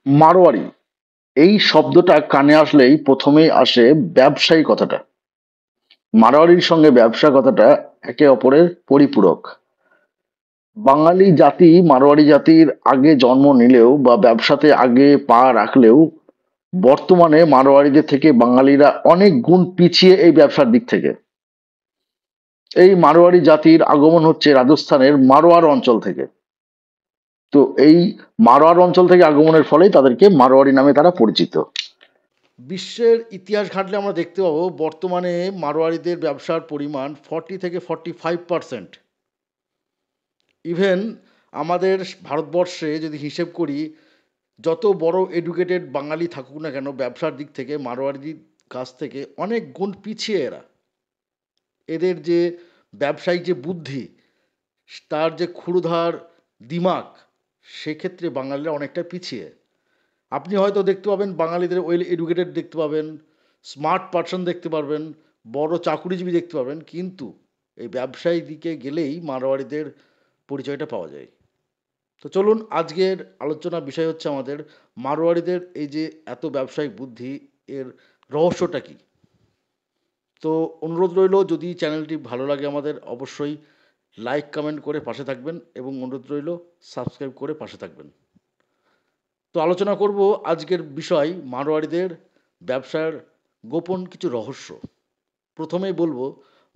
মারোয়ারি এই শব্দটা কানে আসলেই প্রথমেই আসে ব্যবসায়ী কথাটা। মারোয়ারির সঙ্গে ব্যবসা কথাটা একে অপরের পরিপূরক। বাঙালি জাতি মারোয়ারি জাতির আগে জন্ম নিলেও বা ব্যবসাতে আগে পা রাখলেও বর্তমানে মারোয়ারিদের থেকে বাঙালিরা অনেক গুণ পিছিয়ে এই ব্যবসার দিক থেকে। এই মারোয়ারি জাতির আগমন হচ্ছে রাজস্থানের মারোয়ার অঞ্চল থেকে। তো এই মারোয়ার অঞ্চল থেকে আগমনের ফলেই তাদেরকে মারোয়ারি নামে তারা পরিচিত। বিশ্বের ইতিহাস ঘাঁটলে আমরা দেখতে পাবো বর্তমানে মারোয়ারিদের ব্যবসার পরিমাণ 40 থেকে 45%। ইভেন আমাদের ভারতবর্ষে যদি হিসেব করি, যত বড় এডুকেটেড বাঙালি থাকুক না কেন, ব্যবসার দিক থেকে মারোয়ারিদের কাছ থেকে অনেক গুণ পিছিয়ে এরা। এদের যে ব্যবসায়িক যে বুদ্ধি, তার যে ক্ষুরধার দিমাগ, সেক্ষেত্রে বাঙালিরা অনেকটা পিছিয়ে। আপনি হয়তো দেখতে পাবেন বাঙালিদের ওয়েল এডুকেটেড দেখতে পাবেন, স্মার্ট পারসন দেখতে পারবেন, বড় চাকুরিজীবী দেখতে পাবেন, কিন্তু এই ব্যবসায়ী দিকে গেলেই মারোয়ারিদের পরিচয়টা পাওয়া যায়। তো চলুন, আজকের আলোচনার বিষয় হচ্ছে আমাদের মারোয়ারিদের এই যে এত ব্যবসায়িক বুদ্ধি, এর রহস্যটা কী। তো অনুরোধ রইল, যদি চ্যানেলটি ভালো লাগে আমাদের অবশ্যই লাইক কমেন্ট করে পাশে থাকবেন, এবং অনুরোধ রইল সাবস্ক্রাইব করে পাশে থাকবেন। তো আলোচনা করব আজকের বিষয় মারোয়ারিদের ব্যবসার গোপন কিছু রহস্য। প্রথমেই বলবো,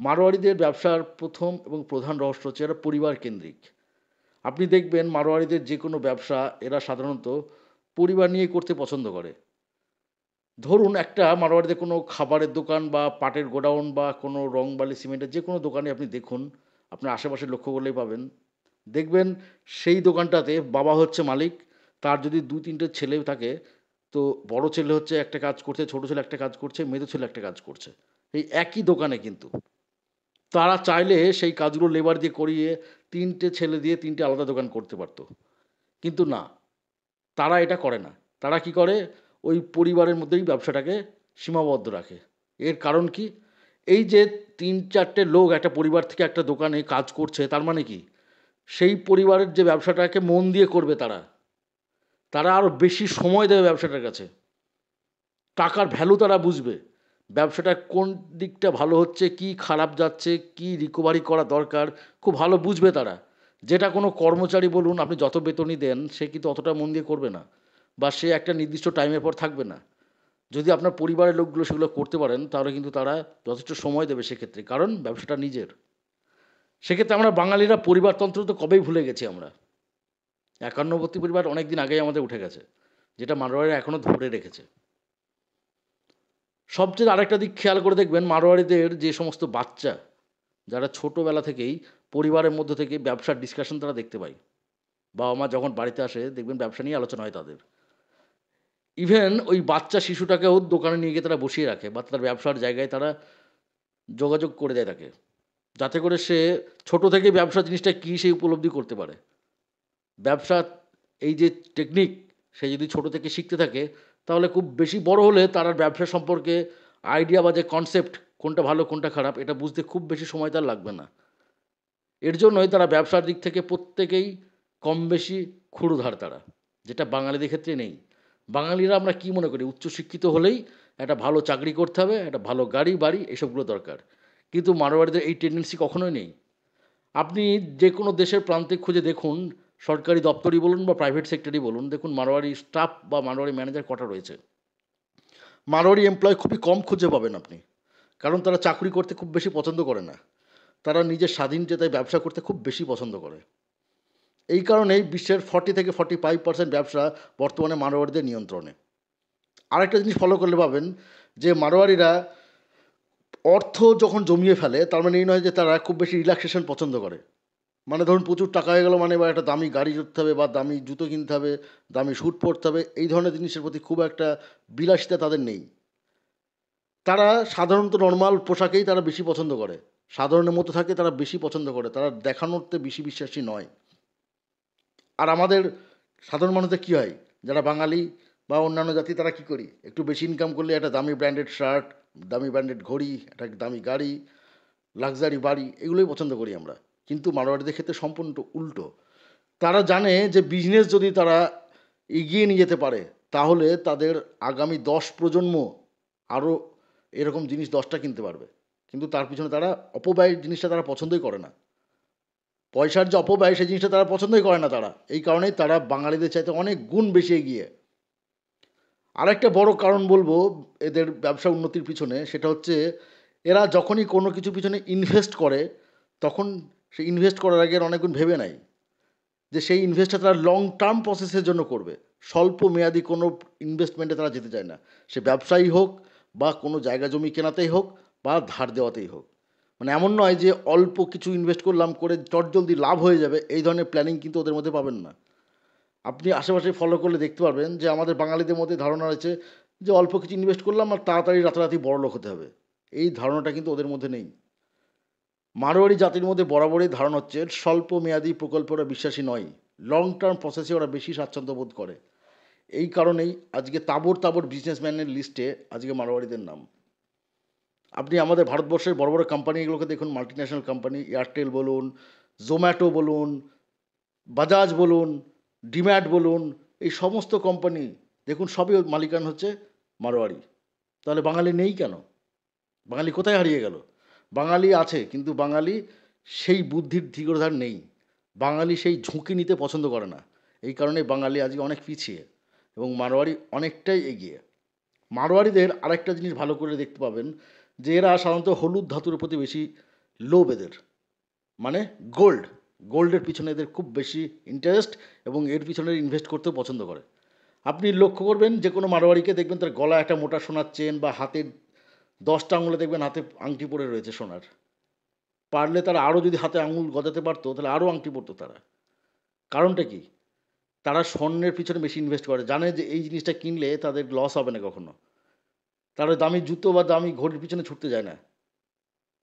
মারোয়ারিদের ব্যবসার প্রথম এবং প্রধান রহস্য হচ্ছে এরা পরিবার কেন্দ্রিক। আপনি দেখবেন মারোয়ারিদের যে কোনো ব্যবসা এরা সাধারণত পরিবার নিয়ে করতে পছন্দ করে। ধরুন, একটা মারোয়ারিদের কোনো খাবারের দোকান বা পাটের গোডাউন বা কোনো রং বালি সিমেন্টের যে কোনো দোকানে আপনি দেখুন, আপনার আশেপাশে লক্ষ্য করলেই পাবেন। দেখবেন সেই দোকানটাতে বাবা হচ্ছে মালিক, তার যদি দু তিনটে ছেলে থাকে, তো বড় ছেলে হচ্ছে একটা কাজ করছে, ছোট ছেলে একটা কাজ করছে, মেজো ছেলে একটা কাজ করছে এই একই দোকানে। কিন্তু তারা চাইলে সেই কাজগুলো লেবার দিয়ে করিয়ে তিনটে ছেলে দিয়ে তিনটে আলাদা দোকান করতে পারতো, কিন্তু না, তারা এটা করে না। তারা কি করে, ওই পরিবারের মধ্যেই ব্যবসাটাকে সীমাবদ্ধ রাখে। এর কারণ কি, এই যে তিন চারটে লোক একটা পরিবার থেকে একটা দোকানে কাজ করছে, তার মানে কি, সেই পরিবারের যে ব্যবসাটাকে মন দিয়ে করবে তারা, তারা আরও বেশি সময় দেবে ব্যবসাটার কাছে। টাকার ভ্যালু তারা বুঝবে, ব্যবসাটা কোন দিকটা ভালো হচ্ছে, কি খারাপ যাচ্ছে, কি রিকভারি করা দরকার, খুব ভালো বুঝবে তারা। যেটা কোনো কর্মচারী বলুন, আপনি যত বেতনই দেন, সে কিন্তু অতটা মন দিয়ে করবে না, বা সে একটা নির্দিষ্ট টাইমের পর থাকবে না। যদি আপনার পরিবারের লোকগুলো সেগুলো করতে পারেন, তাহলে কিন্তু তারা যথেষ্ট সময় দেবে সেক্ষেত্রে, কারণ ব্যবসাটা নিজের। সেক্ষেত্রে আমরা বাঙালিরা পরিবারতন্ত্র তো কবেই ভুলে গেছি আমরা। একান্নবর্তী পরিবার অনেক দিন আগেই আমাদের উঠে গেছে, যেটা মারোয়ারিরা এখনও ধরে রেখেছে। সবচেয়ে আরেকটা দিক খেয়াল করে দেখবেন, মারোয়ারিদের যে সমস্ত বাচ্চা, যারা ছোটোবেলা থেকেই পরিবারের মধ্যে থেকে ব্যবসার ডিসকাশন তারা দেখতে পায়। বাবা মা যখন বাড়িতে আসে, দেখবেন ব্যবসা নিয়ে আলোচনা হয় তাদের। ইভেন ওই বাচ্চা শিশুটাকেও দোকানে নিয়ে গিয়ে তারা বসিয়ে রাখে, বা তার ব্যবসার জায়গায় তারা যোগাযোগ করে দেয় তাকে, যাতে করে সে ছোট থেকেই ব্যবসা জিনিসটা কী সে উপলব্ধি করতে পারে। ব্যবসা এই যে টেকনিক, সে যদি ছোট থেকে শিখতে থাকে, তাহলে খুব বেশি বড় হলে তার আর ব্যবসা সম্পর্কে আইডিয়া বা যে কনসেপ্ট, কোনটা ভালো কোনটা খারাপ, এটা বুঝতে খুব বেশি সময় তার লাগবে না। এর জন্যই তারা ব্যবসার দিক থেকে প্রত্যেকেই কম বেশি ক্ষুরধার তারা, যেটা বাঙালিদের ক্ষেত্রে নেই। বাঙালিরা আমরা কী মনে করি, উচ্চশিক্ষিত হলেই একটা ভালো চাকরি করতে হবে, একটা ভালো গাড়ি বাড়ি এসবগুলো দরকার। কিন্তু মারোয়ারিদের এই টেন্ডেন্সি কখনোই নেই। আপনি যে কোনো দেশের প্রান্তে খুঁজে দেখুন, সরকারি দপ্তরই বলুন বা প্রাইভেট সেক্টরই বলুন, দেখুন মারোয়ারি স্টাফ বা মারোয়ারি ম্যানেজার কটা রয়েছে। মারোয়ারি এমপ্লয় খুবই কম খুঁজে পাবেন আপনি, কারণ তারা চাকরি করতে খুব বেশি পছন্দ করে না। তারা নিজের স্বাধীনচেতায় ব্যবসা করতে খুব বেশি পছন্দ করে। এই কারণেই বিশ্বের 40 থেকে 45% ব্যবসা বর্তমানে মারোয়ারিদের নিয়ন্ত্রণে। আরেকটা জিনিস ফলো করলে পাবেন যে মারোয়ারিরা অর্থ যখন জমিয়ে ফেলে, তার মানে এই নয় যে তারা খুব বেশি রিল্যাক্সেশন পছন্দ করে। মানে ধরুন প্রচুর টাকা হয়ে গেল, মানে বা একটা দামি গাড়ি করতে হবে, বা দামি জুতো কিনতে হবে, দামি স্যুট পরতে হবে, এই ধরনের জিনিসের প্রতি খুব একটা বিলাসিতা তাদের নেই। তারা সাধারণত নর্মাল পোশাকেই তারা বেশি পছন্দ করে, সাধারণের মতো থাকে তারা বেশি পছন্দ করে, তারা দেখানোতে বেশি বিশ্বাসী নয়। আর আমাদের সাধারণ মানুষদের কী হয়, যারা বাঙালি বা অন্যান্য জাতি, তারা কী করি, একটু বেশি ইনকাম করলে একটা দামি ব্র্যান্ডেড শার্ট, দামি ব্র্যান্ডেড ঘড়ি, একটা দামি গাড়ি, লাক্সারি বাড়ি, এগুলোই পছন্দ করি আমরা। কিন্তু মারোয়ারিদের ক্ষেত্রে সম্পূর্ণ উল্টো। তারা জানে যে বিজনেস যদি তারা এগিয়ে নিয়ে যেতে পারে, তাহলে তাদের আগামী 10 প্রজন্ম আরও এরকম জিনিস 10টা কিনতে পারবে। কিন্তু তার পিছনে তারা অপব্যয় জিনিসটা তারা পছন্দই করে না। পয়সার যে অপব্যয় সেই জিনিসটা তারা পছন্দই করে না তারা। এই কারণেই তারা বাঙালিদের চাইতে অনেক গুণ বেশি এগিয়ে। আরেকটা বড় কারণ বলবো এদের ব্যবসা উন্নতির পিছনে, সেটা হচ্ছে এরা যখনই কোনো কিছুর পিছনে ইনভেস্ট করে, তখন সেই ইনভেস্ট করার আগে এরা অনেকগুণ ভেবে নেয় যে সেই ইনভেস্টটা তারা লং টার্ম প্রসেসের জন্য করবে। স্বল্প মেয়াদি কোনো ইনভেস্টমেন্টে তারা যেতে চায় না। সে ব্যবসায়ী হোক বা কোনো জায়গা জমি কেনাতেই হোক বা ধার দেওয়াতেই হোক। মানে এমন নয় যে অল্প কিছু ইনভেস্ট করলাম, করে চটজলদি লাভ হয়ে যাবে, এই ধরনের প্ল্যানিং কিন্তু ওদের মধ্যে পাবেন না। আপনি আশেপাশে ফলো করলে দেখতে পারবেন যে আমাদের বাঙালিদের মধ্যে ধারণা রয়েছে যে অল্প কিছু ইনভেস্ট করলাম আর তাড়াতাড়ি রাতারাতি বড়লোক হতে হবে। এই ধারণাটা কিন্তু ওদের মধ্যে নেই। মারোয়াড়ি জাতির মধ্যে বরাবরই ধারণা হচ্ছে স্বল্প মেয়াদী প্রকল্পে ওরা বিশ্বাসী নয়। লং টার্ম প্রসেসে ওরা বেশি স্বাচ্ছন্দ্য বোধ করে। এই কারণেই আজকে তাবড় তাবড় বিজনেসম্যানের লিস্টে আজকে মারোয়াড়িদের নাম। আপনি আমাদের ভারতবর্ষের বড় বড় কোম্পানিগুলোকে দেখুন, মাল্টিন্যাশনাল কোম্পানি, এয়ারটেল বলুন, জোম্যাটো বলুন, বাজাজ বলুন, ডিম্যাট বলুন, এই সমস্ত কোম্পানি দেখুন সবই মালিকানা হচ্ছে মারোয়াড়ি। তাহলে বাঙালি নেই কেন? বাঙালি কোথায় হারিয়ে গেল? বাঙালি আছে, কিন্তু বাঙালি সেই বুদ্ধির ধিক্কার নেই। বাঙালি সেই ঝুঁকি নিতে পছন্দ করে না। এই কারণে বাঙালি আজকে অনেক পিছিয়ে এবং মারোয়াড়ি অনেকটাই এগিয়ে। মারোয়াড়িদের আরেকটা জিনিস ভালো করে দেখতে পাবেন যে এরা সাধারণত হলুদ ধাতুর প্রতি বেশি লোভ এদের। মানে গোল্ড, গোল্ডের পিছনে এদের খুব বেশি ইন্টারেস্ট এবং এর পিছনে ইনভেস্ট করতেও পছন্দ করে। আপনি লক্ষ্য করবেন যে কোনো মারোয়াড়িকে দেখবেন তার গলায় একটা মোটা সোনার চেন বা হাতের 10টা আঙুলে দেখবেন হাতে আংটি পরে রয়েছে সোনার। পারলে তারা আরও যদি হাতে আঙুল গজাতে পারতো তাহলে আরও আংটি পরতো তারা। কারণটা কি? তারা স্বর্ণের পিছনে বেশি ইনভেস্ট করে। জানে যে এই জিনিসটা কিনলে তাদের লস হবে না কখনো। তারা দামি জুতো বা দামি ঘড়ির পিছনে ছুটতে যায় না।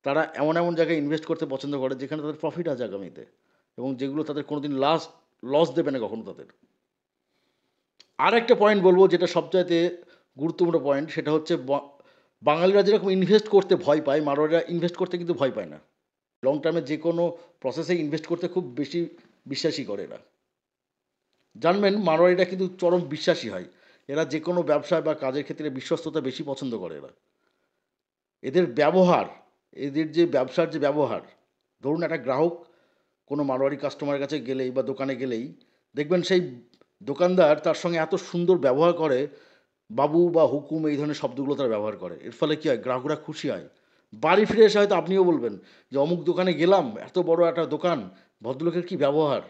তারা এমন এমন জায়গায় ইনভেস্ট করতে পছন্দ করে যেখানে তাদের প্রফিট আছে আগামীতে এবং যেগুলো তাদের কোনোদিন লস দেবে না কখনো তাদের। আর একটা পয়েন্ট বলবো যেটা সবচাইতে গুরুত্বপূর্ণ পয়েন্ট, সেটা হচ্ছে বাঙালিরা যেরকম ইনভেস্ট করতে ভয় পায়, মারোয়াড়িরা ইনভেস্ট করতে কিন্তু ভয় পায় না। লং টার্মে যে কোনো প্রসেসে ইনভেস্ট করতে খুব বেশি বিশ্বাসী করে এরা। জানবেন মারোয়াড়িরা কিন্তু চরম বিশ্বাসী হয়। এরা যে কোনো ব্যবসা বা কাজের ক্ষেত্রে বিশ্বস্ততা বেশি পছন্দ করে এরা। এদের ব্যবহার, এদের যে ব্যবসার যে ব্যবহার, ধরুন একটা গ্রাহক কোনো মারোয়াড়ি কাস্টমারের কাছে গেলেই বা দোকানে গেলেই দেখবেন সেই দোকানদার তার সঙ্গে এত সুন্দর ব্যবহার করে, বাবু বা হুকুম এই ধরনের শব্দগুলো তারা ব্যবহার করে। এর ফলে কী হয়, গ্রাহকরা খুশি হয়। বাড়ি ফিরে এসে হয়তো আপনিও বলবেন যে অমুক দোকানে গেলাম, এত বড় একটা দোকান, ভদ্রলোকের কী ব্যবহার।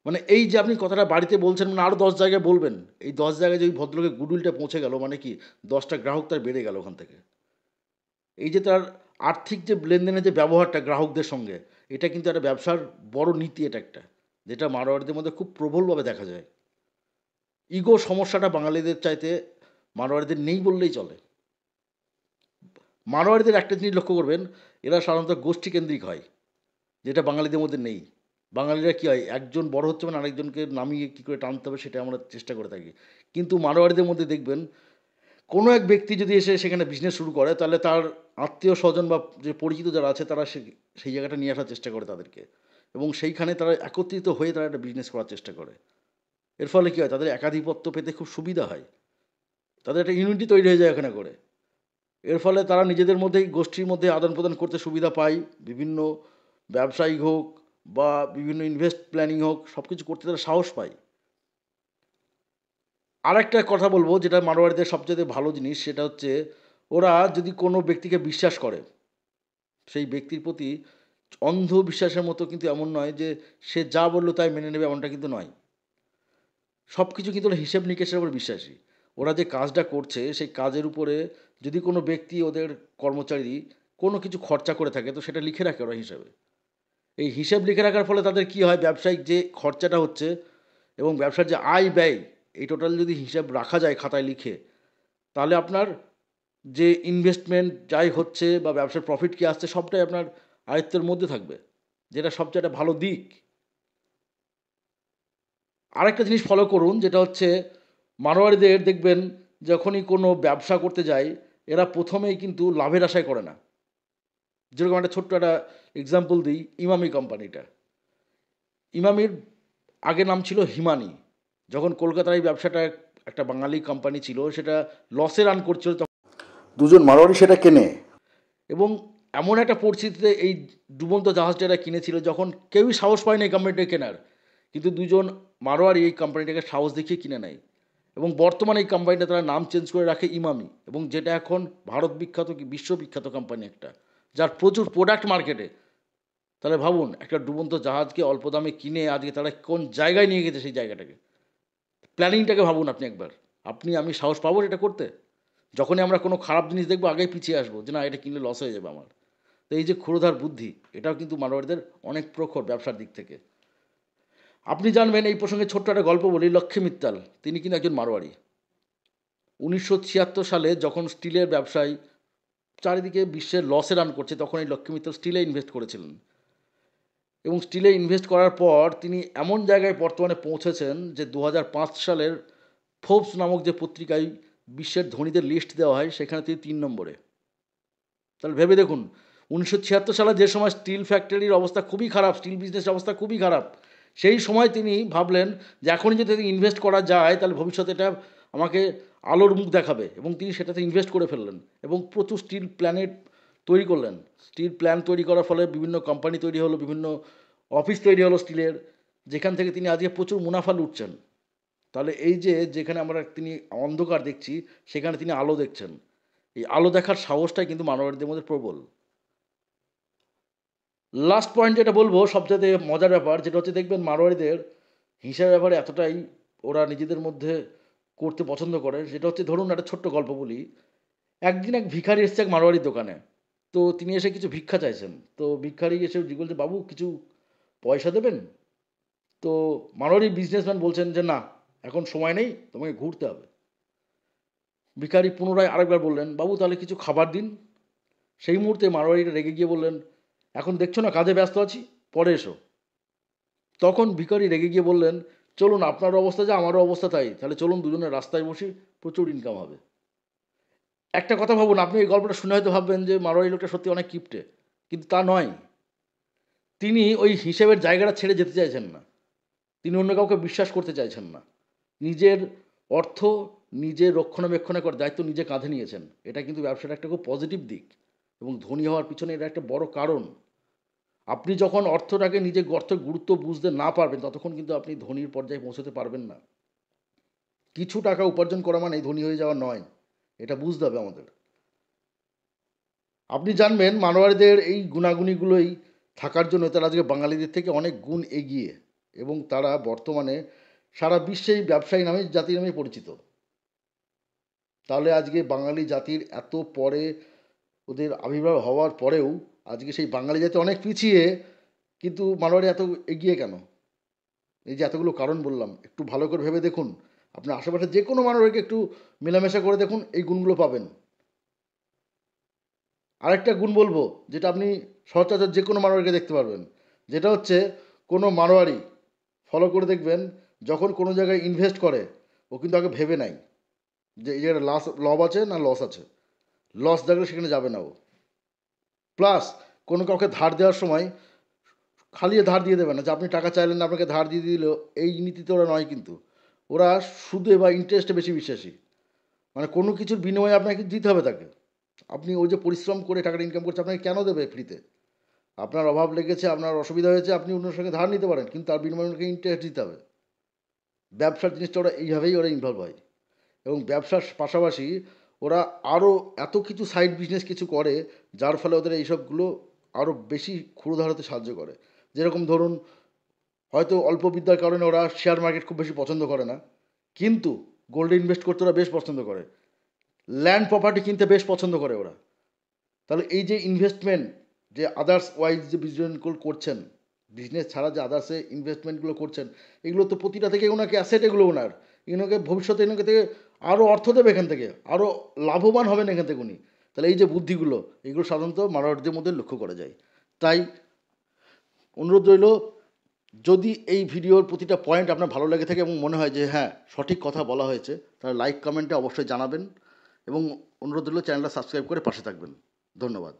মানে এই যে আপনি কথাটা বাড়িতে বলছেন, মানে আরও 10 জায়গায় বলবেন। এই 10 জায়গায় যে ওই ভদ্রলোকের গুডউইলটা পৌঁছে গেল, মানে কি 10টা গ্রাহক তার বেড়ে গেল ওখান থেকে। এই যে তার আর্থিক যে লেনদেনের যে ব্যবহারটা গ্রাহকদের সঙ্গে, এটা কিন্তু একটা ব্যবসার বড় নীতি, এটা একটা, যেটা মারোয়াড়িদের মধ্যে খুব প্রবলভাবে দেখা যায়। ইগো সমস্যাটা বাঙালিদের চাইতে মারোয়াড়িদের নেই বললেই চলে। মারোয়াড়িদের একটা জিনিস লক্ষ্য করবেন, এরা সাধারণত গোষ্ঠীকেন্দ্রিক হয়, যেটা বাঙালিদের মধ্যে নেই। বাঙালিরা কী হয়, একজন বড় হচ্ছে মানে আরেকজনকে নামিয়ে কী করে টানতে হবে সেটা আমরা চেষ্টা করে থাকি। কিন্তু মারোয়াড়িদের মধ্যে দেখবেন কোনো এক ব্যক্তি যদি এসে সেখানে বিজনেস শুরু করে, তাহলে তার আত্মীয়-স্বজন বা যে পরিচিত যারা আছে তারা সেই জায়গাটা নিয়ে আসার চেষ্টা করে তাদেরকে এবং সেইখানে তারা একত্রিত হয়ে তারা একটা বিজনেস করার চেষ্টা করে। এর ফলে কী হয়, তাদের একাধিপত্য পেতে খুব সুবিধা হয়। তাদের একটা ইউনিটি তৈরি হয়ে যায় এখানে করে। এর ফলে তারা নিজেদের মধ্যেই গোষ্ঠীর মধ্যে আদান-প্রদান করতে সুবিধা পায়। বিভিন্ন ব্যবসায়িক হোক বা বিভিন্ন ইনভেস্ট প্ল্যানিং হোক, সব কিছু করতে তারা সাহস পায়। আরেকটা কথা বলব যেটা মারোয়াড়িদের সবচাইতে ভালো জিনিস, সেটা হচ্ছে ওরা যদি কোনো ব্যক্তিকে বিশ্বাস করে, সেই ব্যক্তির প্রতি অন্ধ বিশ্বাসের মতো কিন্তু এমন নয় যে সে যা বলল তাই মেনে নেবে, এমনটা কিন্তু নয়। সব কিছু কিন্তু ওরা হিসেব নিকেশের উপর বিশ্বাসী। ওরা যে কাজটা করছে সেই কাজের উপরে যদি কোনো ব্যক্তি, ওদের কর্মচারী কোনো কিছু খরচা করে থাকে তো সেটা লিখে রাখে ওরা হিসাবে। এই হিসেব লিখে রাখার ফলে তাদের কী হয়, ব্যবসায়িক যে খরচাটা হচ্ছে এবং ব্যবসার যে আয় ব্যয়, এই টোটাল যদি হিসাব রাখা যায় খাতায় লিখে, তাহলে আপনার যে ইনভেস্টমেন্ট যাই হচ্ছে বা ব্যবসার প্রফিট কী আসছে সবটাই আপনার আয়ত্তের মধ্যে থাকবে, যেটা সবচেয়ে একটা ভালো দিক। আরেকটা জিনিস ফলো করুন যেটা হচ্ছে মারোয়াড়িদের দেখবেন যখনই কোনো ব্যবসা করতে যায় এরা প্রথমেই কিন্তু লাভের আশায় করে না। যেরকম একটা ছোট্ট একটা এক্সাম্পল দিই, ইমামি কোম্পানিটা। ইমামির আগে নাম ছিল হিমানি। যখন কলকাতায় এই ব্যবসাটা একটা বাঙালি কোম্পানি ছিল, সেটা লসে রান করছিল, দুজন মারোয়ারি সেটা কেনে এবং এমন একটা পরিস্থিতিতে এই ডুবন্ত জাহাজটা এরা কিনেছিল যখন কেউই সাহস পায়নি এই কোম্পানিটা কেনার, কিন্তু দুজন মারোয়ারি এই কোম্পানিটাকে সাহস দেখিয়ে কিনে নেয় এবং বর্তমানে এই কোম্পানিটা তারা নাম চেঞ্জ করে রাখে ইমামি, এবং যেটা এখন ভারত বিখ্যাত কি বিশ্ববিখ্যাত কোম্পানি একটা, যার প্রচুর প্রোডাক্ট মার্কেটে। তাহলে ভাবুন, একটা ডুবন্ত জাহাজকে অল্প দামে কিনে আজকে তারা কোন জায়গায় নিয়ে গেছে, সেই জায়গাটাকে, প্ল্যানিংটাকে ভাবুন আপনি একবার। আমি সাহস পাবো এটা করতে? যখনই আমরা কোনো খারাপ জিনিস দেখবো আগেই পিছিয়ে আসবো যে না, এটা কিনলে লস হয়ে যাবে আমার। তো এই যে ক্ষুরধার বুদ্ধি, এটাও কিন্তু মারোয়ারিদের অনেক প্রখর ব্যবসার দিক থেকে। আপনি জানবেন, এই প্রসঙ্গে ছোট্ট একটা গল্প বলি। লক্ষ্মী মিত্তাল, তিনি কিন্তু একজন মারোয়ারি। 1976 সালে যখন স্টিলের ব্যবসায় চারিদিকে বিশ্বের লসে রান করছে, তখন এই লক্ষ্মী মিত্তাল স্টিলে ইনভেস্ট করেছিলেন এবং স্টিলে ইনভেস্ট করার পর তিনি এমন জায়গায় বর্তমানে পৌঁছেছেন যে 2005 সালের ফোর্বস নামক যে পত্রিকায় বিশ্বের ধনীদের লিস্ট দেওয়া হয়, সেখানে তিনি 3 নম্বরে। তাহলে ভেবে দেখুন, 1976 সালে যে সময় স্টিল ফ্যাক্টরির অবস্থা খুবই খারাপ, স্টিল বিজনেসের অবস্থা খুবই খারাপ, সেই সময় তিনি ভাবলেন যে এখনই যদি ইনভেস্ট করা যায় তাহলে ভবিষ্যতে এটা আমাকে আলোর মুখ দেখাবে, এবং তিনি সেটাতে ইনভেস্ট করে ফেললেন এবং প্রচুর স্টিল প্ল্যানেট তৈরি করলেন। স্টিল প্ল্যান্ট তৈরি করার ফলে বিভিন্ন কোম্পানি তৈরি হলো, বিভিন্ন অফিস তৈরি হলো স্টিলের, যেখান থেকে তিনি আজকে প্রচুর মুনাফা লুটছেন। তাহলে এই যে যেখানে আমরা তিনি অন্ধকার দেখছি, সেখানে তিনি আলো দেখছেন। এই আলো দেখার সাহসটাই কিন্তু মানবাড়িদের মধ্যে প্রবল। লাস্ট পয়েন্ট যেটা বলবো, সবচেয়ে মজার ব্যাপার যেটা হচ্ছে, দেখবেন মারোয়ারিদের হিসাব ব্যাপারে এতটাই ওরা নিজেদের মধ্যে করতে পছন্দ করে, সেটা হচ্ছে, ধরুন একটা ছোট্ট গল্প বলি। একদিন এক ভিখারি এসছে এক মারোয়ারির দোকানে। তো তিনি এসে কিছু ভিক্ষা চাইছেন। তো ভিখারি এসে বলছে, বাবু কিছু পয়সা দেবেন? তো মারোয়ারি বিজনেসম্যান বলছেন যে না, এখন সময় নেই, তোমাকে ঘুরতে হবে। ভিখারি পুনরায় আরেকবার বললেন, বাবু তাহলে কিছু খাবার দিন। সেই মুহূর্তে মারোয়ারিটা রেগে গিয়ে বললেন, এখন দেখছো না কাজে ব্যস্ত আছি, পরে এসো। তখন ভিখারি রেগে গিয়ে বললেন, চলুন, আপনার অবস্থা যা আমারও অবস্থা তাই, তাহলে চলুন দুজনে রাস্তায় বসি, প্রচুর ইনকাম হবে। একটা কথা ভাবুন, আপনি এই গল্পটা শুনে হয়তো ভাববেন যে মারোয়ারি লোকটা সত্যি অনেক কিপটে, কিন্তু তা নয়। তিনি ওই হিসেবের জায়গাটা ছেড়ে যেতে চাইছেন না, তিনি অন্য কাউকে বিশ্বাস করতে চাইছেন না। নিজের অর্থ নিজে রক্ষণাবেক্ষণে করার দায়িত্ব নিজে কাঁধে নিয়েছেন। এটা কিন্তু ব্যবসার একটা খুব পজিটিভ দিক, এবং ধনী হওয়ার পিছনে এটা একটা বড় কারণ। আপনি যখন অর্থটাকে অর্থের গুরুত্ব বুঝতে না পারবেন, ততক্ষণ কিন্তু আপনি ধনীর পর্যায়ে পৌঁছতে পারবেন না। কিছু টাকা উপার্জন করা মানে ধনী হয়ে যাওয়া নয়, এটা বুঝতে হবে আমাদের। আপনি জানবেন, মারোয়ারিদের এই গুণাগুণিগুলোই থাকার জন্য তারা আজকে বাঙালিদের থেকে অনেক গুণ এগিয়ে, এবং তারা বর্তমানে সারা বিশ্বেই ব্যবসায়ী নামে জাতি নামে পরিচিত। তাহলে আজকে বাঙালি জাতির এত পরে ওদের আবির্ভাব হওয়ার পরেও আজকে সেই বাঙালি জাতি অনেক পিছিয়ে, কিন্তু মারোয়ারি এত এগিয়ে কেন? এই যে এতগুলো কারণ বললাম, একটু ভালো করে ভেবে দেখুন। আপনার আশেপাশে যে কোনো মারোয়ারিকে একটু মেলামেশা করে দেখুন, এই গুণগুলো পাবেন। আরেকটা গুণ বলবো, যেটা আপনি সচরাচর যে কোনো মারোয়ারিকে দেখতে পারবেন, যেটা হচ্ছে, কোনো মারোয়ারি ফলো করে দেখবেন, যখন কোনো জায়গায় ইনভেস্ট করে, ও কিন্তু আগে ভেবে নেয় যে এই জায়গায় লাভ আছে না লস আছে। লস দেখলে সেখানে যাবে না ও। প্লাস কোনো কাউকে ধার দেওয়ার সময় খালিয়ে ধার দিয়ে দেবে না, যে আপনি টাকা চাইলেন না আপনাকে ধার দিয়ে দিল, এই নীতিতে ওরা নয়। কিন্তু ওরা সুদে বা ইন্টারেস্টে বেশি বিশ্বাসী। মানে কোনো কিছুর বিনিময়ে আপনাকে দিতে হবে তাকে। আপনি ওই যে পরিশ্রম করে টাকাটা ইনকাম করছে, আপনাকে কেন দেবে ফ্রিতে? আপনার অভাব লেগেছে, আপনার অসুবিধা হয়েছে, আপনি অন্যের সঙ্গে ধার নিতে পারেন, কিন্তু তার বিনিময়ে ওনাকে ইন্টারেস্ট দিতে হবে। ব্যবসার জিনিসটা ওরা এইভাবেই ইনভলভ হয়, এবং ব্যবসার পাশাপাশি ওরা আরও এত কিছু সাইড বিজনেস কিছু করে, যার ফলে ওদের এইসবগুলো আরও বেশি ক্ষুরধার হতে সাহায্য করে। যেরকম ধরুন, হয়তো অল্প বিদ্যার কারণে ওরা শেয়ার মার্কেট খুব বেশি পছন্দ করে না, কিন্তু গোল্ডে ইনভেস্ট করতে ওরা বেশ পছন্দ করে, ল্যান্ড প্রপার্টি কিনতে বেশ পছন্দ করে ওরা। তাহলে এই যে ইনভেস্টমেন্ট, যে আদার্স ওয়াইজ যে বিজনেসগুলো করছেন, বিজনেস ছাড়া যে আদার্সে ইনভেস্টমেন্টগুলো করছেন, এগুলো তো প্রতিটা থেকে ওনাকে অ্যাসেট, এগুলোকে ভবিষ্যতে এগুলোকে থেকে আরও অর্থ দেবে, এখান থেকে আরও লাভবান হবেন এখান থেকে উনি। তাহলে এই যে বুদ্ধিগুলো, এগুলো সাধারণত মারোয়ারিদের মধ্যে লক্ষ্য করা যায়। তাই অনুরোধ রইল, যদি এই ভিডিওর প্রতিটা পয়েন্ট আপনার ভালো লেগে থাকে এবং মনে হয় যে হ্যাঁ সঠিক কথা বলা হয়েছে, তাহলে লাইক কমেন্টে অবশ্যই জানাবেন, এবং অনুরোধ রইল চ্যানেলটা সাবস্ক্রাইব করে পাশে থাকবেন। ধন্যবাদ।